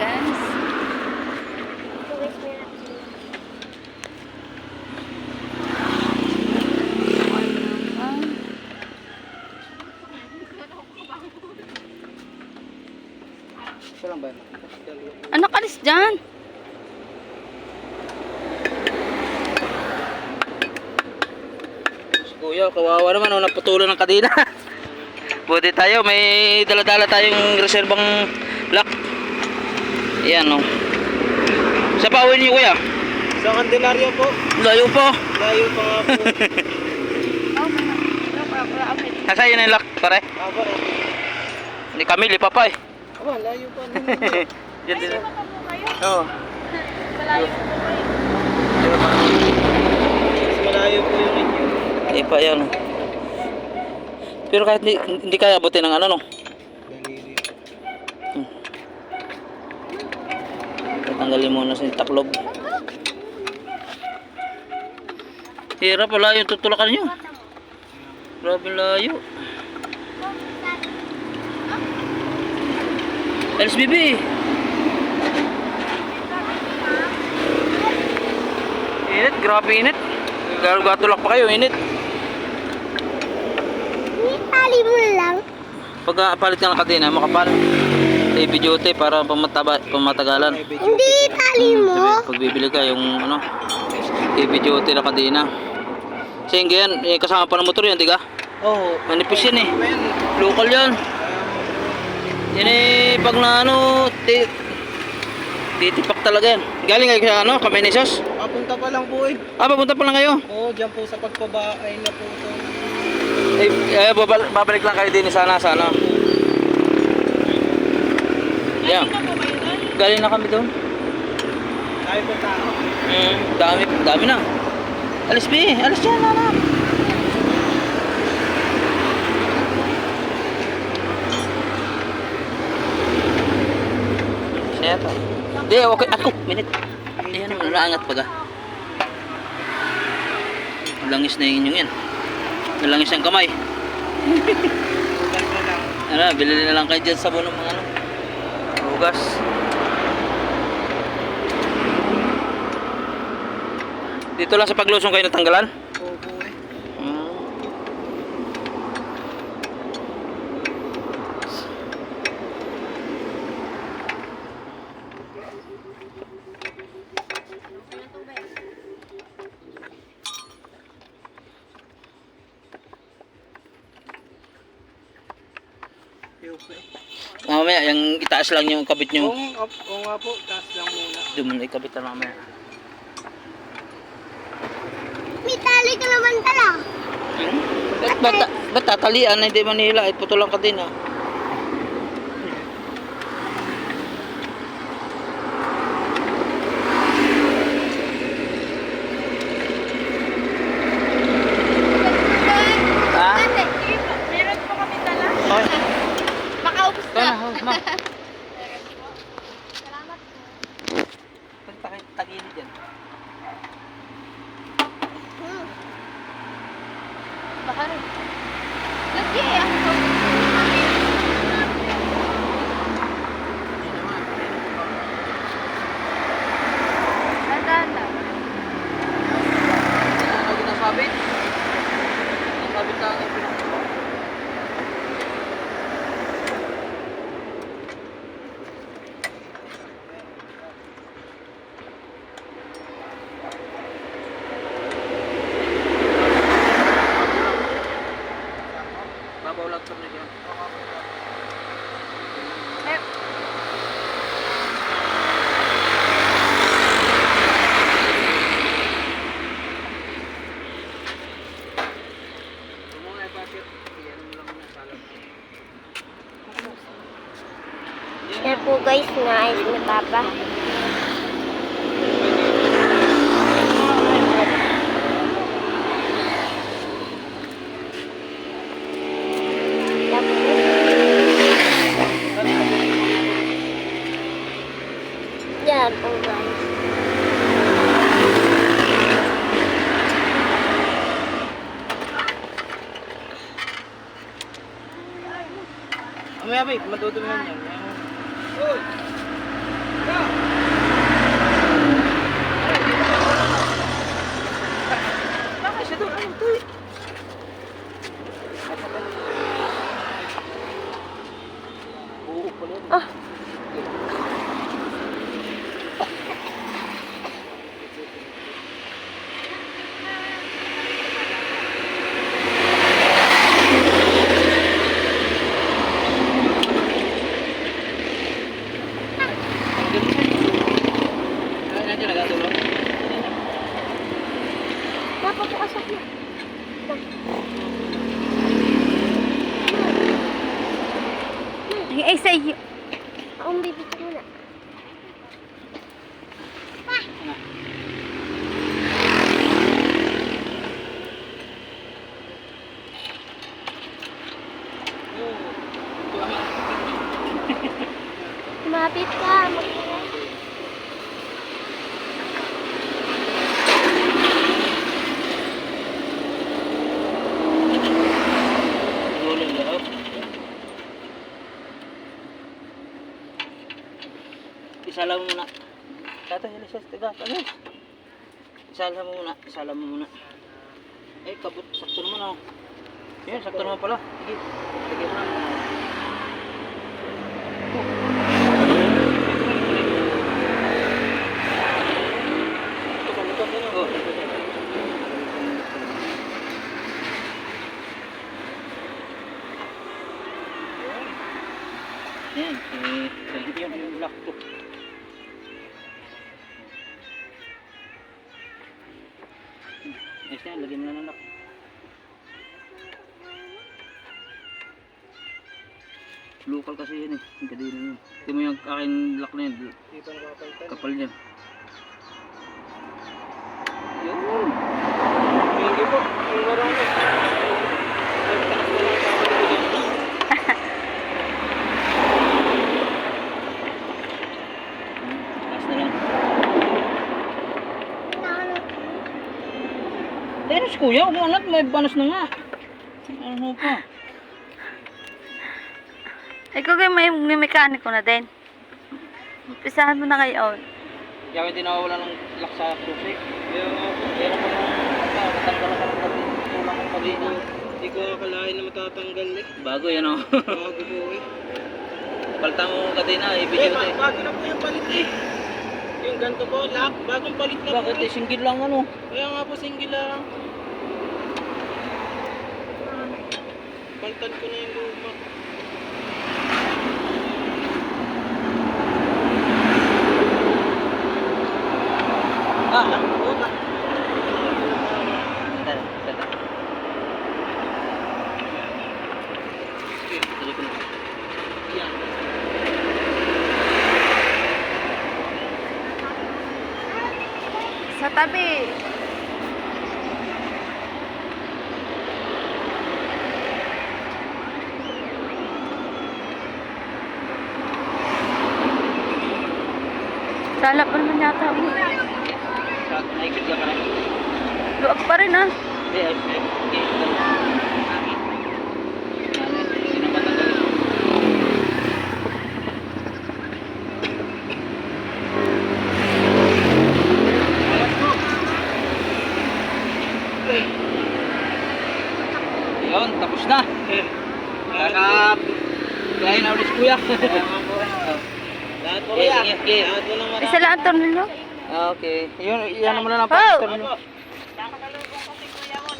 guys. Anak, alis dyan. Si Kuya, kawawa naman. Naputulan ng kadena. Buti tayo. May dala-dala tayong reserbang lock. Ayan, no. Sa pauwi niyo, Kuya? Sa Candelaria po. Layo po. Layo pa nga po. Nasa yun yung lock, pare? Aba eh. Hindi kami, lipa pa eh. Aba, layo pa din. Diyan din. Oo. Malayo po kayo. Mas malayo po yung inyo. Lipa yan. Pero kahit hindi kaya abutin ng ano, no? Daliri. Tatanggalin muna sa taklob. Hirap pala yung tutulakan nyo. Grabe layo. LSBB. Init, grabe init. Gatulak pa kayo, init. Tali mo lang. Pag palit ka ng kadena, makapal. Heavy duty para pamatagalan. Hindi tali mo. Pag bibili ka yung ano, heavy duty na kadena. Kasi yan, kasama pa ng motor yan, di ka? Oo. Manipis yan eh. Local yan. Yan eh, pag na ano, titipak talaga yan. Galing kayo sa ano, Cabenesos? Papunta pa lang po eh. Ah, papunta pa lang kayo? Oo, dyan po sa pagpabaay na po ito. Babalik lang kayo din sana. Yan. Galing na kami doon. Tayo po tao. Dami na. Alis B, alis dyan, anak. Siya pa. Hindi, okay. Ako, minute. Ayan naman, naangat pa ka. Langis na yung inyong yan. Nalangis ang kamay. Ano, bilhin na lang kayo dyan sabon ng mga ano. Hugas. Dito lang sa paglusong kayo natanggalan? Oo po eh. Mamaya, yung itaas lang yung kabit nyo. Oo nga po, taas lang muna. Doon muna ikabit na mamaya. May tali ka naman tala. Ba't tatalian? Hindi Manila. Ay, puto lang ka din ah. Ha? Meron po kami dala. Oh, Makaubos ito na. na, ma. Salamat po. Tagilid yan. Baka rin. Lagi eh. Dadala. Ano ginasabit? Ginasabit lang ang pinakita. Babaw lang sa medyo. Yan po guys, naayos ni Papa. Yan po guys. Mamaya babe, matutunan yan. bibigyan mo na. Ano? Lumapit ka. Gulong loob. Isala mo muna. Tata, Elises, tiga. Ano? Isala mo muna. Isala mo muna. Eh, kabut. Sakto naman, oh. Yan, sakto naman pala. Sige. Sige mo na. Oh. Yan, yan yung lock to. Ayos na yan, lagyan mo na ng lock. Local kasi yan eh, yung kadina yun. Ito mo yung akin lock na yan, Hindi pa nakapalitan. kapal yan. Yun! Thank you po. Ang marami. Taas na lang. Teres kuya, kung anak, may banas na nga. Ano pa? Ikaw kayo may mekaniko na din. Umpisahan mo na kayo. Kaya hindi nawawala ng lock sa susi. Kaya nga po. Pero kung matanggal ka ng pati, tulang ng kadina. Hindi ko akalain na matatanggal eh. Bago yan o. Bago po eh. Palta mo ang kadina, Eh, ibigay ko eh. bago na po yung palit eh. Yung ganito po, lock. Bagong palit na po Bakit eh. eh, singgit lang ano? Kaya nga po, single lang. Palitan ko na yung luma. Ah, luma. Tara, tara. Tuloy ko na. Yan. Sa tabi. Salap pa naman yata mo. Sa naikot ka pala. Luwag pa rin ah. Hindi, ayos na yun. Okay, ito. Hangin. Hindi na matanggalin. Yun, tapos na. Kaya na ulit kuya. Kaya nga po eh. Lahat po Okay, kaya. sige, sige. Lahat po ng marami. Isa lang ang tornilyo. Okay. Yun, yan naman na lang Oh! pagkakita nyo. Nakakalubong kasi kuya mo